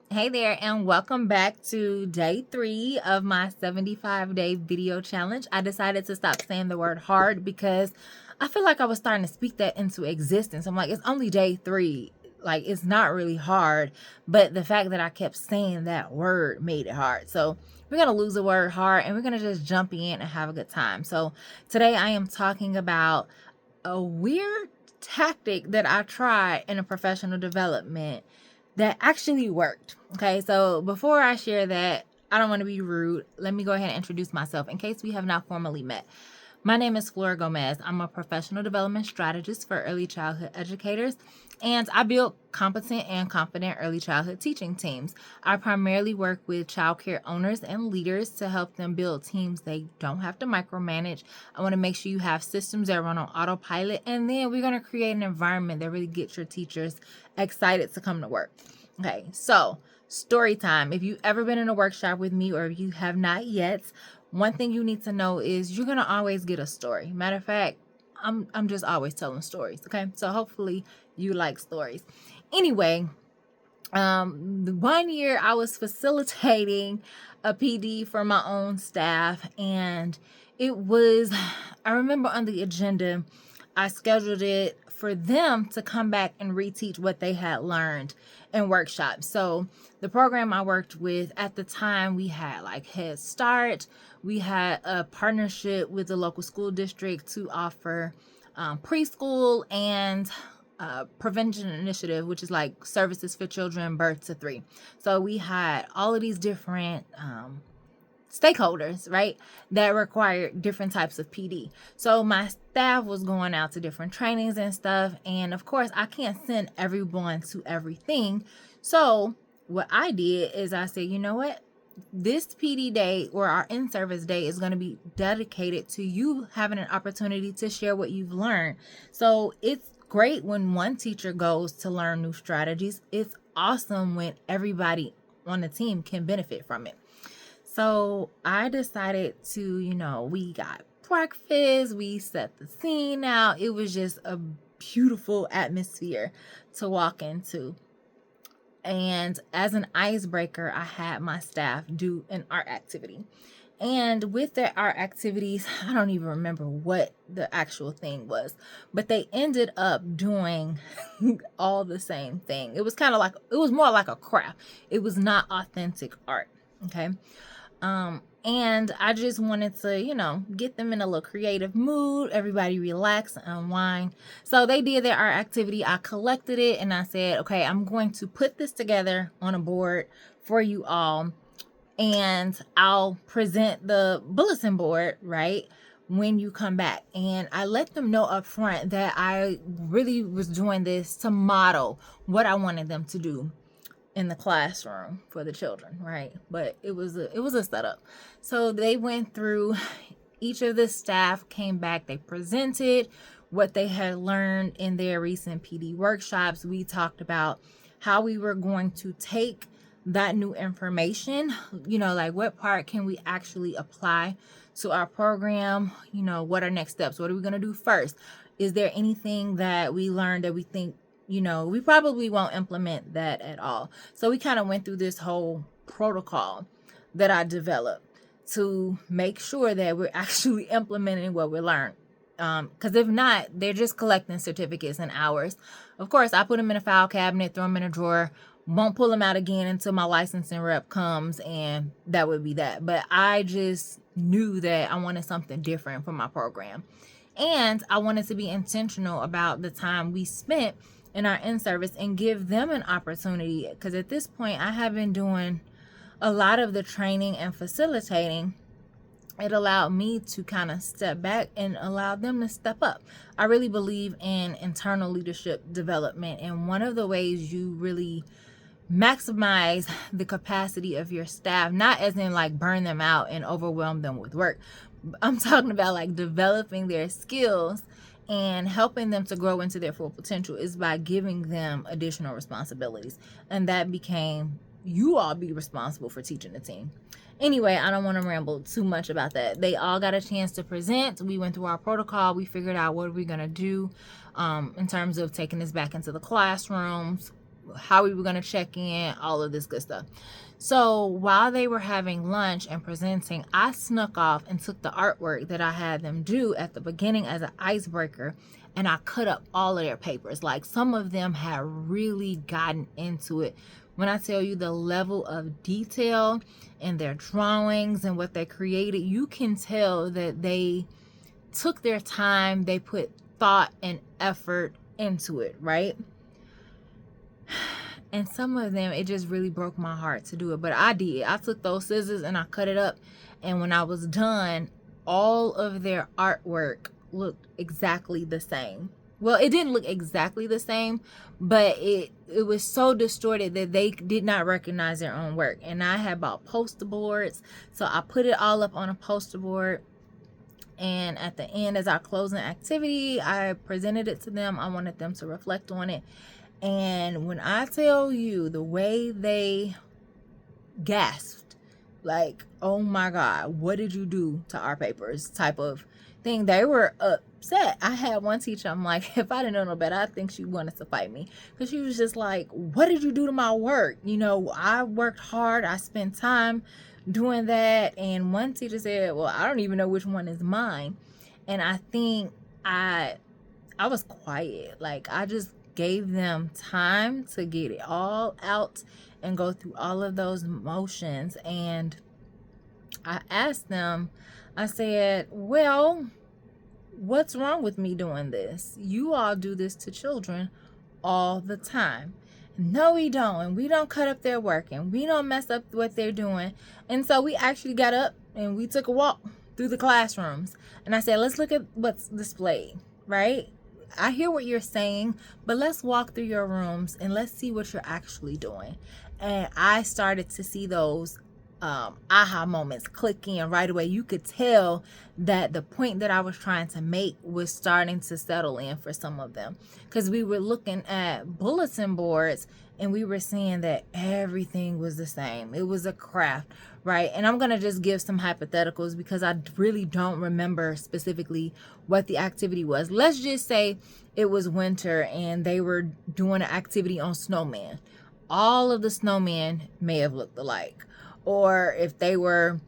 Hey there, and welcome back to day 3 of my 75-day video challenge. I decided to stop saying the word hard because I feel like I was starting to speak that into existence. I'm like, it's only day 3. Like, it's not really hard, but the fact that I kept saying that word made it hard. So we're going to lose the word hard and we're going to just jump in and have a good time. So today I am talking about a weird tactic that I tried in a professional development that actually worked. Okay, so before I share that, I don't want to be rude. Let me go ahead and introduce myself in case we have not formally met. My name is Flora Gomez. I'm a professional development strategist for early childhood educators, and I build competent and confident early childhood teaching teams. I primarily work with childcare owners and leaders to help them build teams they don't have to micromanage. I want to make sure you have systems that run on autopilot, and then we're going to create an environment that really gets your teachers excited to come to work. Okay, so story time. If you've ever been in a workshop with me or if you have not yet, one thing you need to know is you're going to always get a story. Matter of fact, I'm just always telling stories, okay? So hopefully you like stories. Anyway, the 1 year I was facilitating a PD for my own staff, and I remember on the agenda, I scheduled it for them to come back and reteach what they had learned in workshops. So the program I worked with at the time, we had like Head Start. We had a partnership with the local school district to offer preschool and prevention initiative, which is like services for children birth to 3. So we had all of these different stakeholders, right, that required different types of PD. So my staff was going out to different trainings and stuff. And of course, I can't send everyone to everything. So what I did is I said, you know what? This PD day or our in-service day is going to be dedicated to you having an opportunity to share what you've learned. So it's great when one teacher goes to learn new strategies. It's awesome when everybody on the team can benefit from it. So I decided to, we got breakfast, we set the scene out. It was just a beautiful atmosphere to walk into. And as an icebreaker, I had my staff do an art activity. And with their art activities, I don't even remember what the actual thing was, but they ended up doing all the same thing. It was more like a craft. It was not authentic art. Okay. And I just wanted to, get them in a little creative mood, everybody relax and unwind. So they did their art activity. I collected it and I said, okay, I'm going to put this together on a board for you all. And I'll present the bulletin board, right, when you come back. And I let them know up front that I really was doing this to model what I wanted them to do in the classroom for the children, right? But it was a setup. So they went through, each of the staff came back, they presented what they had learned in their recent PD workshops. We talked about how we were going to take that new information, like what part can we actually apply to our program? What are next steps? What are we going to do first? Is there anything that we learned that we think we probably won't implement that at all? So we kind of went through this whole protocol that I developed to make sure that we're actually implementing what we learned. Because if not, they're just collecting certificates and hours. Of course, I put them in a file cabinet, throw them in a drawer, won't pull them out again until my licensing rep comes, and that would be that. But I just knew that I wanted something different for my program. And I wanted to be intentional about the time we spent in our in-service and give them an opportunity, because at this point I have been doing a lot of the training and facilitating. It allowed me to kind of step back and allow them to step up. I really believe in internal leadership development, and one of the ways you really maximize the capacity of your staff, not as in like burn them out and overwhelm them with work. I'm talking about like developing their skills and helping them to grow into their full potential, is by giving them additional responsibilities. And that became, you all be responsible for teaching the team. Anyway, I don't want to ramble too much about that. They all got a chance to present. We went through our protocol. We figured out what we're going to do in terms of taking this back into the classrooms, how we were going to check in, all of this good stuff. So while they were having lunch and presenting, I snuck off and took the artwork that I had them do at the beginning as an icebreaker, and I cut up all of their papers. Like, some of them had really gotten into it. When I tell you the level of detail in their drawings and what they created, you can tell that they took their time, they put thought and effort into it, right? And some of them, it just really broke my heart to do it. But I did. I took those scissors and I cut it up. And when I was done, all of their artwork looked exactly the same. Well, it didn't look exactly the same, but it was so distorted that they did not recognize their own work. And I had bought poster boards, so I put it all up on a poster board. And at the end, as our closing activity, I presented it to them. I wanted them to reflect on it. And when I tell you the way they gasped, like, oh my God, what did you do to our papers type of thing, they were upset. I had one teacher, I'm like, if I didn't know no better, I think she wanted to fight me. Because she was just like, what did you do to my work? You know, I worked hard. I spent time doing that. And one teacher said, well, I don't even know which one is mine. And I think I was quiet. Like, I just gave them time to get it all out and go through all of those emotions. And I asked them, I said, well, what's wrong with me doing this? You all do this to children all the time. No, we don't. And we don't cut up their work, and we don't mess up what they're doing. And so we actually got up and we took a walk through the classrooms. And I said, let's look at what's displayed, right? I hear what you're saying, but let's walk through your rooms and let's see what you're actually doing. And I started to see those aha moments click in right away. You could tell that the point that I was trying to make was starting to settle in for some of them, because we were looking at bulletin boards and we were seeing that everything was the same. It was a craft, right? And I'm going to just give some hypotheticals because I really don't remember specifically what the activity was. Let's just say it was winter and they were doing an activity on snowmen. All of the snowmen may have looked alike. Or if they were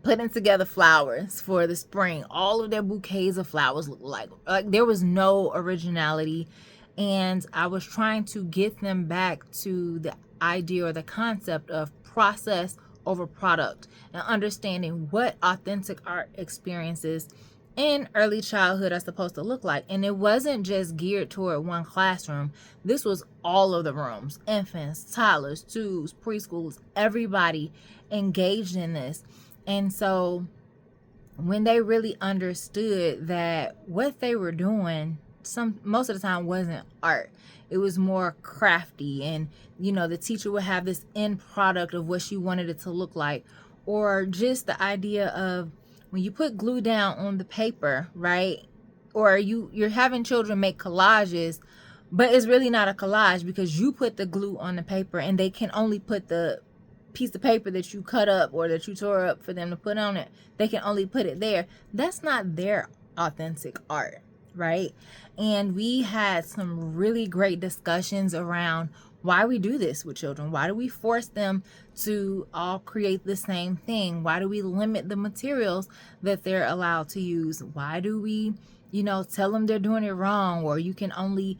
putting together flowers for the spring, all of their bouquets of flowers looked alike. Like, there was no originality. And I was trying to get them back to the idea or the concept of process over product, and understanding what authentic art experiences in early childhood are supposed to look like. And it wasn't just geared toward one classroom. This was all of the rooms, infants, toddlers, twos, preschoolers, everybody engaged in this. And so when they really understood that what they were doing most of the time wasn't art, it was more crafty, and the teacher would have this end product of what she wanted it to look like. Or just the idea of when you put glue down on the paper, right? Or you're having children make collages, but it's really not a collage because you put the glue on the paper and they can only put the piece of paper that you cut up or that you tore up for them to put on it. They can only put it there. That's not their authentic art, right? And we had some really great discussions around why we do this with children. Why do we force them to all create the same thing? Why do we limit the materials that they're allowed to use? Why do we, tell them they're doing it wrong, or you can only,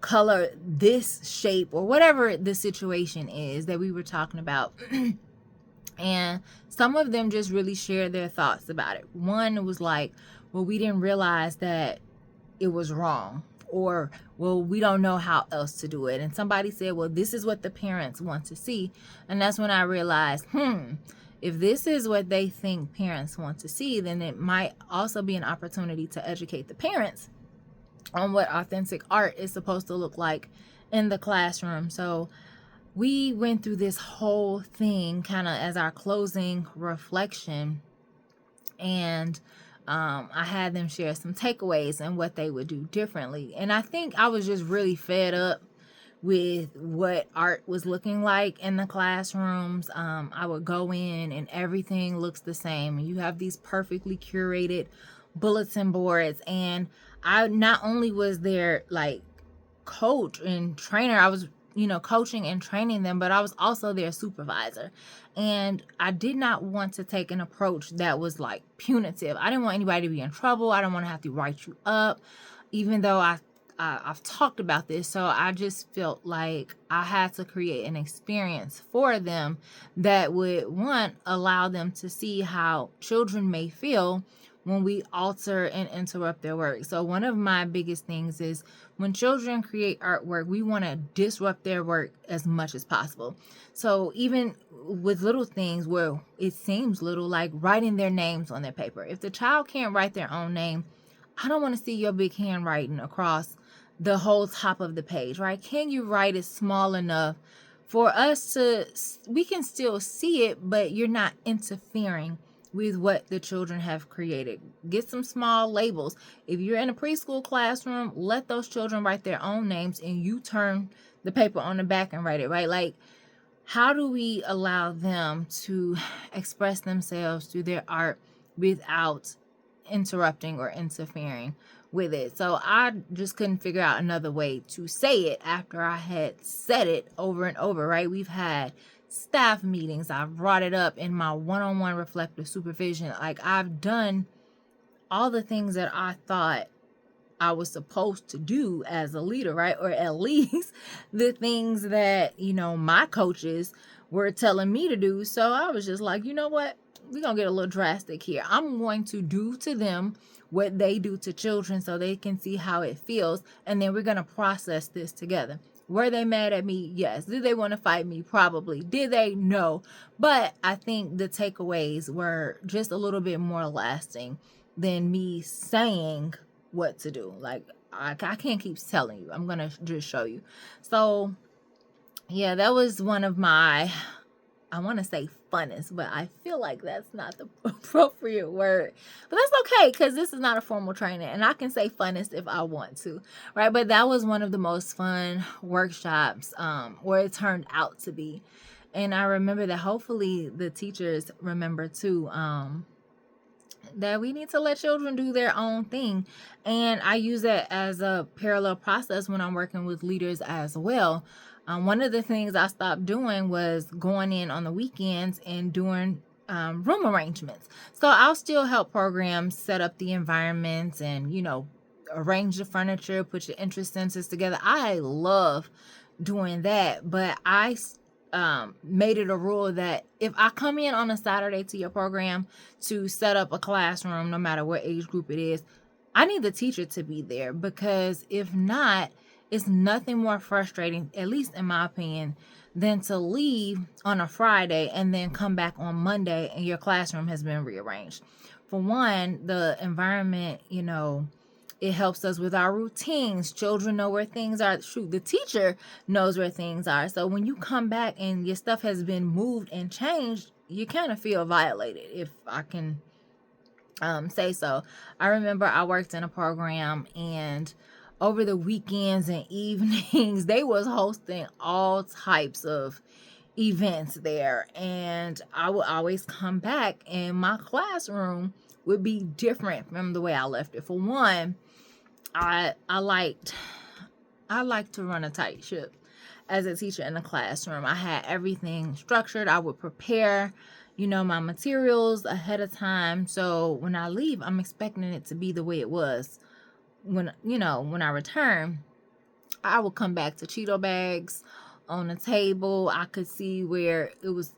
color this shape, or whatever the situation is that we were talking about. And some of them just really shared their thoughts about it. One was like, well, we didn't realize that it was wrong. Or, well, we don't know how else to do it. And somebody said, well, this is what the parents want to see. And that's when I realized, if this is what they think parents want to see, then it might also be an opportunity to educate the parents on what authentic art is supposed to look like in the classroom. So we went through this whole thing kind of as our closing reflection. And I had them share some takeaways and what they would do differently. And I think I was just really fed up with what art was looking like in the classrooms. I would go in and everything looks the same. You have these perfectly curated bulletin boards. And I not only was their like coach and trainer, I was coaching and training them, but I was also their supervisor. And I did not want to take an approach that was like punitive. I didn't want anybody to be in trouble. I don't want to have to write you up, even though I've talked about this. So I just felt like I had to create an experience for them that would, one, allow them to see how children may feel when we alter and interrupt their work. So one of my biggest things is when children create artwork, we want to disrupt their work as much as possible. So even with little things where it seems little, like writing their names on their paper. If the child can't write their own name, I don't want to see your big handwriting across the whole top of the page, right? Can you write it small enough for us we can still see it, but you're not interfering with what the children have created. Get some small labels. If you're in a preschool classroom, let those children write their own names and you turn the paper on the back and write it, right? Like, how do we allow them to express themselves through their art without interrupting or interfering with it? So I just couldn't figure out another way to say it after I had said it over and over, right? We've had staff meetings. I've brought it up in my one-on-one reflective supervision. Like, I've done all the things that I thought I was supposed to do as a leader, right? Or at least the things that, my coaches were telling me to do. So I was just like, you know what? We're going to get a little drastic here. I'm going to do to them what they do to children so they can see how it feels. And then we're going to process this together. Were they mad at me? Yes. Did they want to fight me? Probably. Did they? No. But I think the takeaways were just a little bit more lasting than me saying what to do. Like, I can't keep telling you. I'm going to just show you. So, yeah, that was one of my, I want to say funnest, but I feel like that's not the appropriate word. But that's okay, because this is not a formal training, and I can say funnest if I want to, right? But that was one of the most fun workshops, where it turned out to be. And I remember that hopefully the teachers remember too, that we need to let children do their own thing. And I use that as a parallel process when I'm working with leaders as well. One of the things I stopped doing was going in on the weekends and doing room arrangements. So I'll still help programs set up the environments and, arrange the furniture, put your interest centers together. I love doing that, but I made it a rule that if I come in on a Saturday to your program to set up a classroom, no matter what age group it is, I need the teacher to be there, because if not, it's nothing more frustrating, at least in my opinion, than to leave on a Friday and then come back on Monday and your classroom has been rearranged. For one, the environment, it helps us with our routines. Children know where things are. Shoot, the teacher knows where things are. So when you come back and your stuff has been moved and changed, you kind of feel violated, if I can say so. I remember I worked in a program, and over the weekends and evenings, they was hosting all types of events there. And I would always come back and my classroom would be different from the way I left it. For one, I like to run a tight ship as a teacher in the classroom. I had everything structured. I would prepare, my materials ahead of time. So when I leave, I'm expecting it to be the way it was when I return. I would come back to Cheeto bags on the table. I could see where it was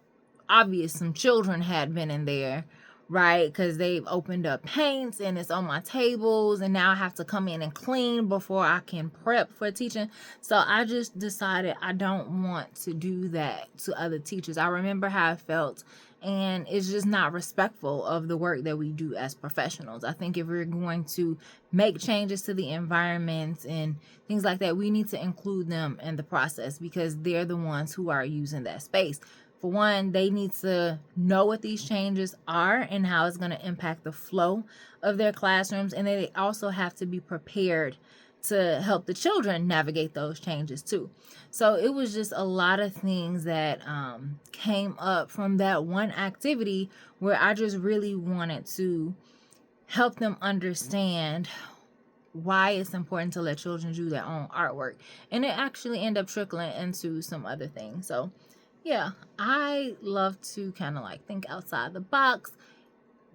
obvious some children had been in there, right? Because they've opened up paints and it's on my tables, and now I have to come in and clean before I can prep for teaching. So I just decided I don't want to do that to other teachers. I remember how I felt, and it's just not respectful of the work that we do as professionals. I think if we're going to make changes to the environment and things like that, we need to include them in the process, because they're the ones who are using that space. For one, they need to know what these changes are and how it's going to impact the flow of their classrooms. And they also have to be prepared to help the children navigate those changes too. So it was just a lot of things that came up from that one activity where I just really wanted to help them understand why it's important to let children do their own artwork. And it actually ended up trickling into some other things. So yeah, I love to kind of like think outside the box.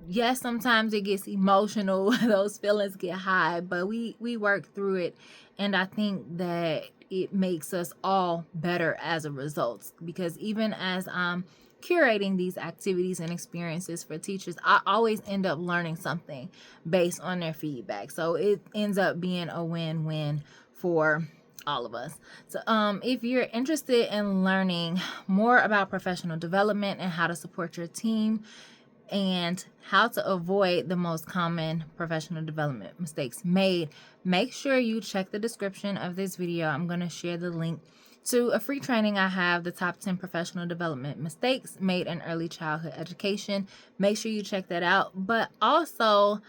Yes, sometimes it gets emotional. Those feelings get high, but we work through it. And I think that it makes us all better as a result, because even as I'm curating these activities and experiences for teachers, I always end up learning something based on their feedback. So it ends up being a win-win for all of us. So if you're interested in learning more about professional development and how to support your team and how to avoid the most common professional development mistakes made, make sure you check the description of this video. I'm going to share the link to a free training I have, the top 10 professional development mistakes made in early childhood education. Make sure you check that out. But also,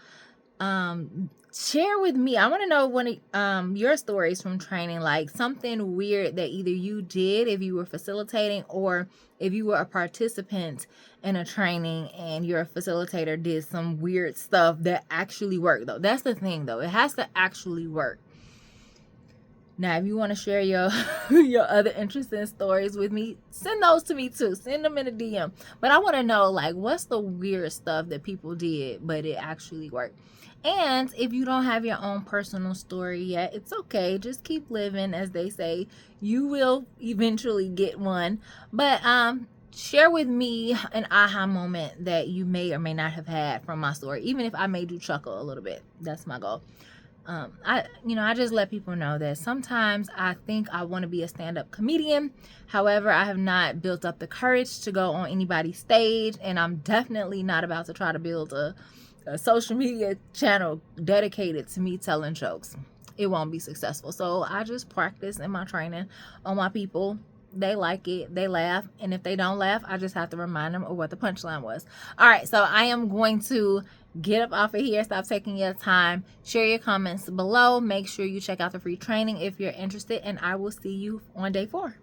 share with me. I want to know one of your stories from training, like something weird that either you did if you were facilitating, or if you were a participant in a training and your facilitator did some weird stuff that actually worked, though. That's the thing, though. It has to actually work. Now, if you want to share your your other interesting stories with me, send those to me too. Send them in a DM. But I want to know, like, what's the weird stuff that people did, but it actually worked. And if you don't have your own personal story yet, it's okay. Just keep living, as they say. You will eventually get one. But share with me an aha moment that you may or may not have had from my story, even if I made you chuckle a little bit. That's my goal. I just let people know that sometimes I think I want to be a stand-up comedian. However, I have not built up the courage to go on anybody's stage, and I'm definitely not about to try to build a social media channel dedicated to me telling jokes. It won't be successful. So I just practice in my training on my people. They like it, they laugh, and if they don't laugh, I just have to remind them of what the punchline was. All right, so I am going to get up off of here. Stop taking your time. Share your comments below. Make sure you check out the free training if you're interested, and I will see you on day 4.